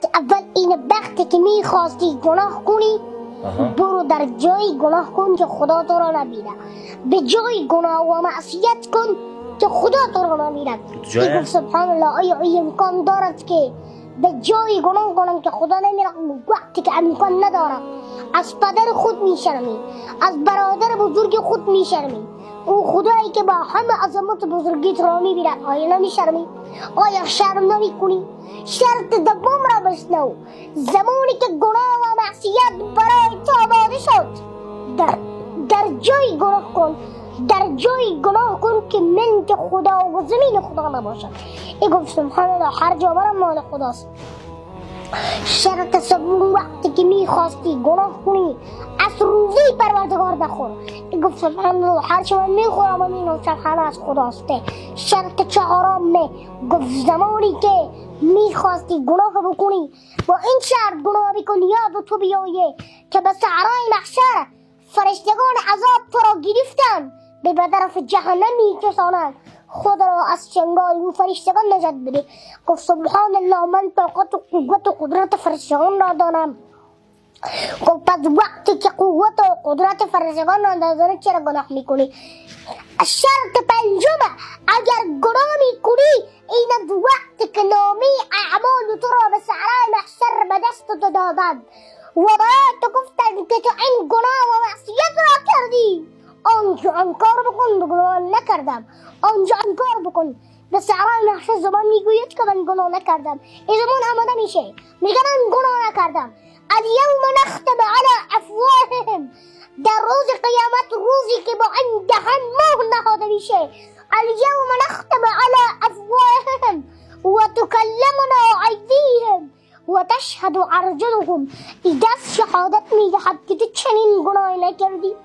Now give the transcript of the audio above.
شرط اول این وقتی که میخواستی گناه کنی برو در جای گناه کن که خدا تو را نبینه، به جای گناه و معصیت کن که خدا تو را نبیند. گفت سبحان الله آیا امکان دارد که به جای گناه کنم که خدا نمیره؟ وقتی که امکان ندارد از پدر خود میشرمی، از برادر بزرگ خود میشرمی، او خدایی که با همه عظمت بزرگی تو را میبیند آیا نمیشرمی؟ آیا شرم نمیکنی؟ شرط دوم را بشنو. زمانی که گناه و معصیت برای تو آماده شد در جای گناه کن، در جای گناه کن که ملک خدا و زمین خدا نباشد. ای گفت سبحان الله هر جا برم مال خداست. شرط سوم وقتی که میخواستی گناه کنی از روزی پروردگار نخور. ای گفت سبحان الله هر چه من میخورم و مینوشم همه از خداسته. شرط چهارم گفت زمانی که میخواستی گناه بکنی با این شرط گناه بکنی یاد تو بیایه که به صحرای محشر فرشتگان عذاب تو را گرفتن به طرف جهنم میکشانند، خود را از چنگال و فرشتگان نجات بده. گفت سبحان الله من طاقت و قوت و قدرت فرشتگان را دانم. گفت پس وقتی که قوت و قدرت فرشتگان را دانم چرا گناه میکنی؟ شرط پنجم اگر گناه میکنی این از وقتی که نامه اعمال تو را به صحرای محشر به دست تو دادند و باید تو گفتن که تو این گناه و معصیت را کردی، آنجا انکار بکن گناه نکردم، آنجا انکار بکن. به صحرای محشر زبان میگوید که من گناه نکردم، این زمان آماده میشه میگه من گناه نکردم. الیوم نختم علی افواههم، در روز قیامت روزی که با این دهن مهر نهاده میشه، الیوم نختم علی افواههم و تکلمنا ایدیهم و تشهد ارجلهم. این دست شهادت میدهد که تو چنین گناهی نکردی.